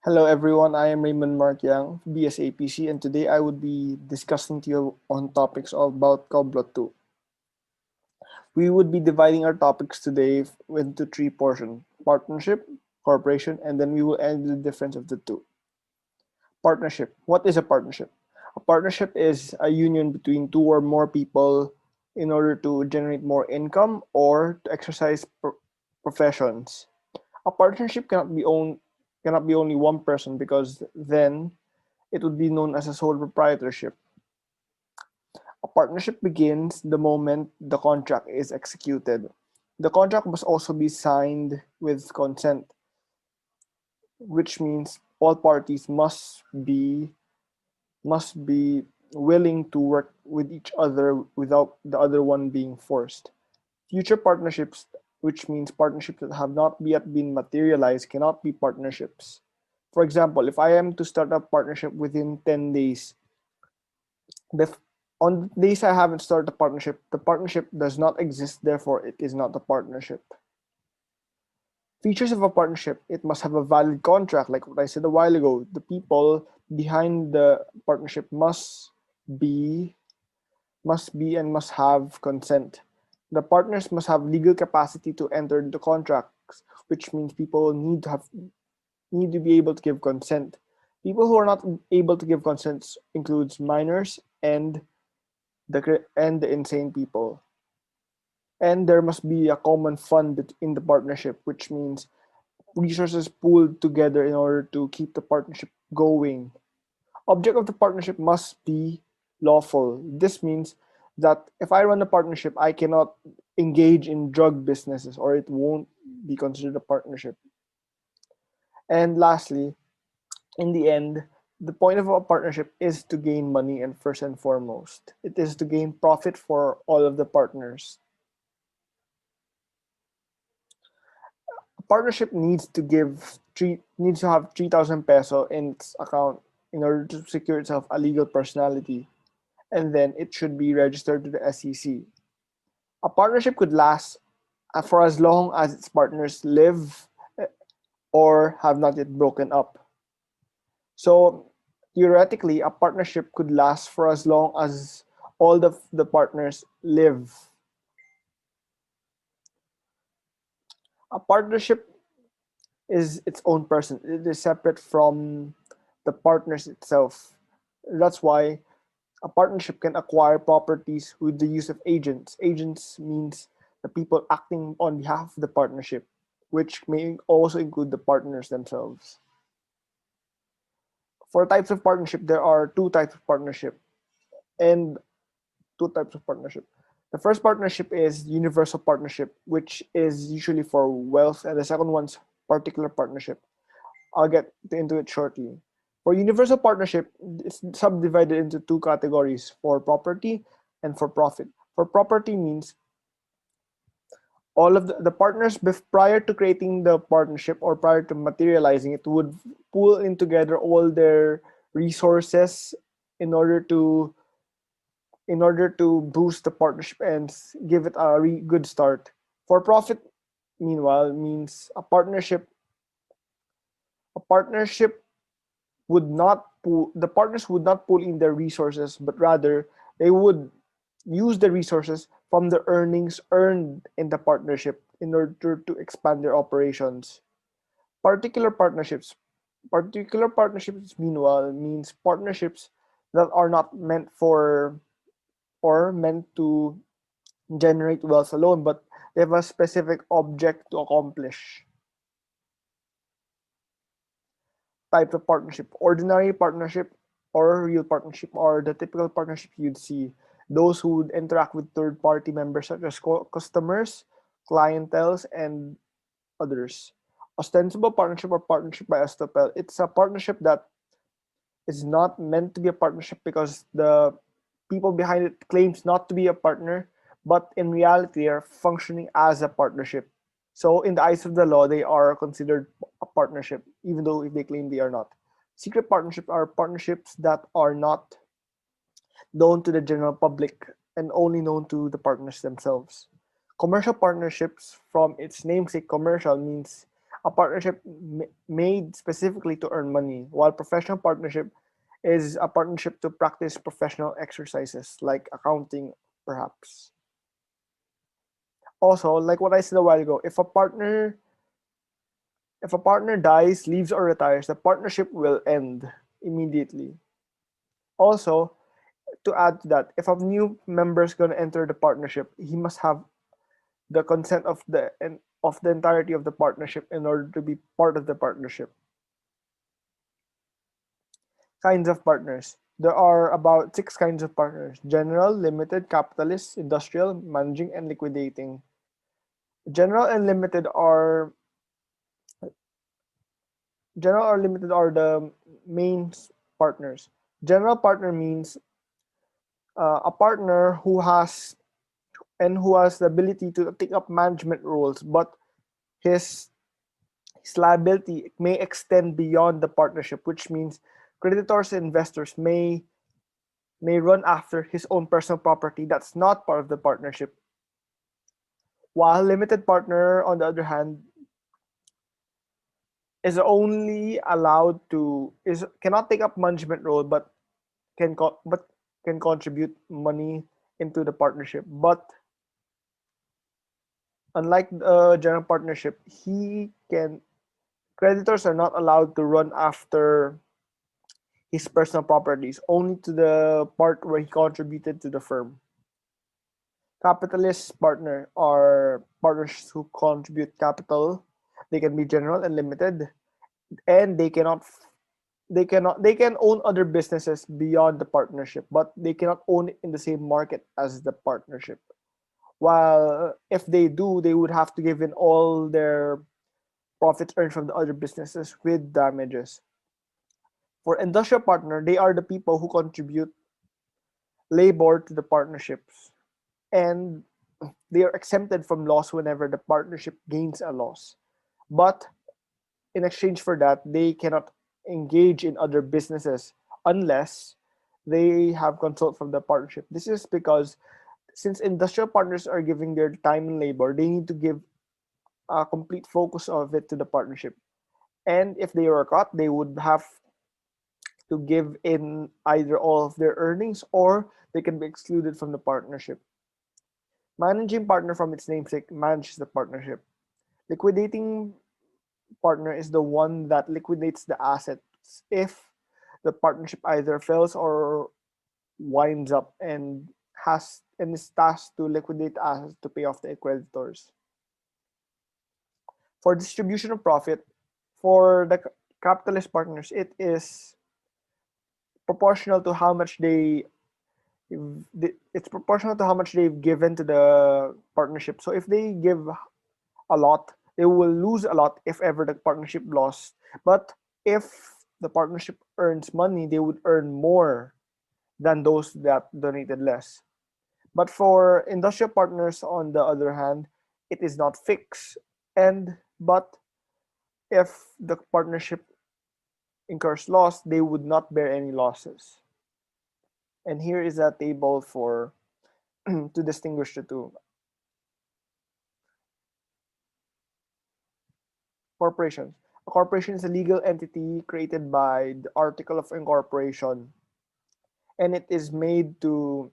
Hello everyone, I am Raymond Mark Yang, BSAPC, and today I would be discussing to you on topics about COBLAW2. We would be dividing our topics today into three portions: partnership, corporation, and then we will end with the difference of the two. Partnership. What is a partnership? A partnership is a union between two or more people in order to generate more income or to exercise professions. A partnership cannot be only one person because then it would be known as a sole proprietorship. A partnership begins the moment the contract is executed. The contract must also be signed with consent, which means all parties must be willing to work with each other without the other one being forced. Future partnerships, which means partnerships that have not yet been materialized, cannot be partnerships. For example, if I am to start a partnership within 10 days, on days I haven't started the partnership does not exist, therefore it is not a partnership. Features of a partnership: it must have a valid contract, like what I said a while ago. The people behind the partnership be must have consent. The partners must have legal capacity to enter into contracts, which means people need to be able to give consent. People who are not able to give consent includes minors and the insane people. And there must be a common fund in the partnership, which means resources pooled together in order to keep the partnership going. Object of the partnership must be lawful. This means that if I run a partnership, I cannot engage in drug businesses or it won't be considered a partnership. And lastly, in the end, the point of a partnership is to gain money, and first and foremost, it is to gain profit for all of the partners. A partnership needs to have 3,000 peso in its account in order to secure itself a legal personality, and then it should be registered to the SEC. A partnership could last for as long as its partners live or have not yet broken up. So theoretically, a partnership could last for as long as all the partners live. A partnership is its own person. It is separate from the partners itself. That's why a partnership can acquire properties with the use of agents. Agents means the people acting on behalf of the partnership, which may also include the partners themselves. For types of partnership, there are and two types of partnership. The first partnership is universal partnership, which is usually for wealth, and the second one's particular partnership. I'll get into it shortly. For universal partnership, it's subdivided into two categories: for property and for profit. For property means all of the partners prior to creating the partnership or prior to materializing it would pool in together all their resources in order to boost the partnership and give it a good start. For profit, meanwhile, means a partnership would not pool the partners would not pool in their resources, but rather they would use the resources from the earnings earned in the partnership in order to expand their operations. Particular partnerships. Particular partnerships, meanwhile, means partnerships that are not meant for or meant to generate wealth alone, but they have a specific object to accomplish. Types of partnership: ordinary partnership or real partnership are the typical partnership you'd see. Those who would interact with third party members such as customers, clientels, and others. Ostensible partnership or partnership by estoppel. It's a partnership that is not meant to be a partnership because the people behind it claims not to be a partner, but in reality they are functioning as a partnership. So in the eyes of the law, they are considered a partnership, even though if they claim they are not. Secret partnerships are partnerships that are not known to the general public and only known to the partners themselves. Commercial partnerships, from its namesake commercial, means a partnership made specifically to earn money, while professional partnership is a partnership to practice professional exercises like accounting, perhaps. Also, like what I said a while ago, if a partner dies, leaves, or retires, the partnership will end immediately. Also, to add to that, if a new member is going to enter the partnership, he must have the consent of the entirety of the partnership in order to be part of the partnership. Kinds of partners. There are about 6 kinds of partners: general, limited, capitalist, industrial, managing, and liquidating. General and limited are General or limited are the main partners. General partner means a partner who has the ability to take up management roles, but his his liability may extend beyond the partnership, which means creditors and investors may run after his own personal property that's not part of the partnership. While limited partner, on the other hand, is only allowed to is cannot take up management role, but can contribute money into the partnership. But unlike the general partnership, he can creditors are not allowed to run after his personal properties, only to the part where he contributed to the firm. Capitalist partner are partners who contribute capital. They can be general and limited, and they can own other businesses beyond the partnership, but they cannot own it in the same market as the partnership. While if they do, they would have to give in all their profits earned from the other businesses with damages. For industrial partner, they are the people who contribute labor to the partnerships, and they are exempted from loss whenever the partnership gains a loss. But in exchange for that, they cannot engage in other businesses unless they have consult from the partnership. This is because since industrial partners are giving their time and labor, they need to give a complete focus of it to the partnership. And if they were caught, they would have to give in either all of their earnings or they can be excluded from the partnership. Managing partner, from its namesake, manages the partnership. Liquidating partner is the one that liquidates the assets if the partnership either fails or winds up and is tasked to liquidate assets to pay off the creditors. For distribution of profit, for the capitalist partners, it is proportional to how much it's proportional to how much they've given to the partnership. So if they give a lot, they will lose a lot if ever the partnership lost. But if the partnership earns money, they would earn more than those that donated less. But for industrial partners, on the other hand, it is not fixed. But if the partnership incurs loss, they would not bear any losses. And here is a table for to distinguish the two. Corporations. A corporation is a legal entity created by the article of incorporation, and it is made to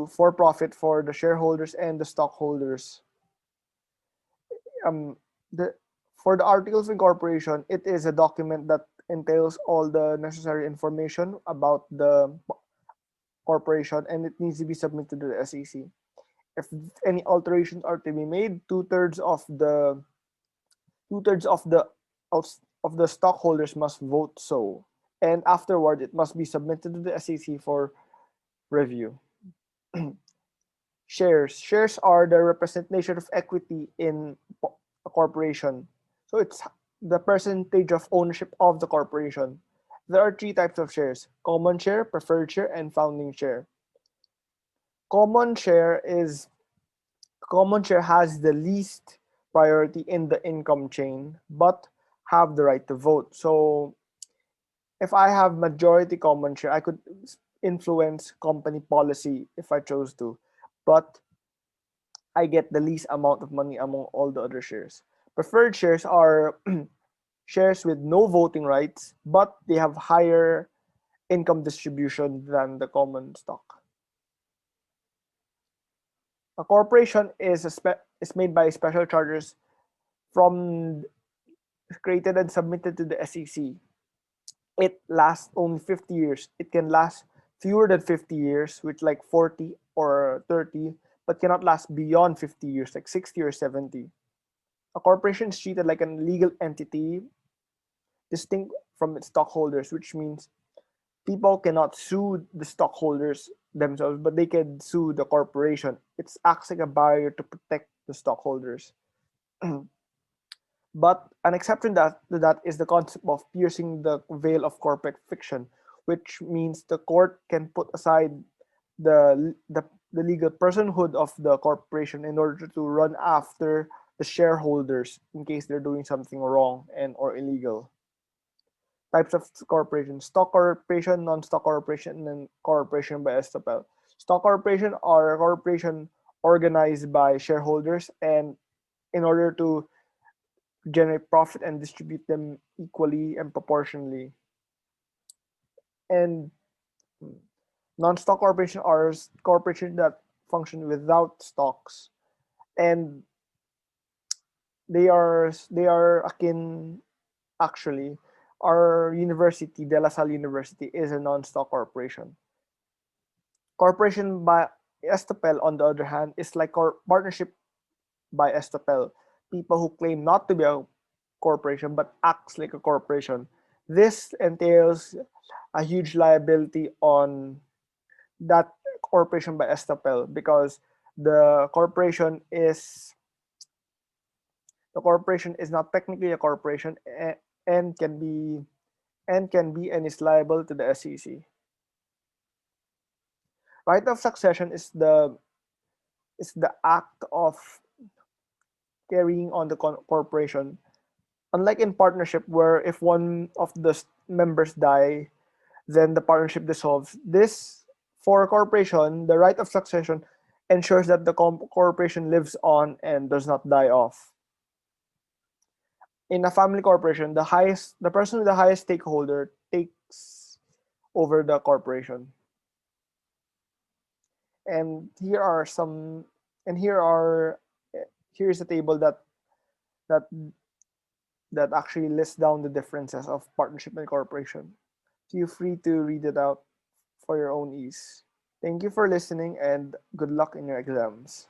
for profit for the shareholders and the stockholders. Um, the For the article of incorporation, it is a document that entails all the necessary information about the corporation, and it needs to be submitted to the SEC. If any alterations are to be made, two-thirds of, of the stockholders must vote so, and afterward it must be submitted to the SEC for review. Shares are the representation of equity in a corporation, so it's the percentage of ownership of the corporation. There are 3 types of shares: common share, preferred share, and founding share. Common share is Common share has the least priority in the income chain, but have the right to vote. So if I have majority common share, I could influence company policy if I chose to, but I get the least amount of money among all the other shares. Preferred shares are shares with no voting rights, but they have higher income distribution than the common stock. A corporation is made by special charters from created and submitted to the SEC. It lasts only 50 years. It can last fewer than 50 years, which like 40 or 30, but cannot last beyond 50 years, like 60 or 70. A corporation is treated like a legal entity distinct from its stockholders, which means people cannot sue the stockholders themselves, but they can sue the corporation. It acts like a barrier to protect the stockholders. But an exception to that is the concept of piercing the veil of corporate fiction, which means the court can put aside the legal personhood of the corporation in order to run after the shareholders in case they're doing something wrong and or illegal. Types of corporation: stock corporation, non-stock corporation, and corporation by estoppel. Stock corporation are a corporation organized by shareholders and in order to generate profit and distribute them equally and proportionally. And non-stock corporation are corporations that function without stocks, and they are akin, actually. Our university, De La Salle University, is a non-stock corporation. Corporation by estoppel, on the other hand, is like partnership by estoppel. People who claim not to be a corporation but acts like a corporation. This entails a huge liability on that corporation by estoppel because the corporation is not technically a corporation and and is liable to the SEC. Right of succession is the act of carrying on the corporation. Unlike in partnership, where if one of the members die, then the partnership dissolves. This, for a corporation, the right of succession ensures that the corporation lives on and does not die off. In a family corporation, the person with the highest stakeholder takes over the corporation. And here are some, and here is a table that that actually lists down the differences of partnership and corporation. Feel free to read it out for your own ease. Thank you for listening and good luck in your exams.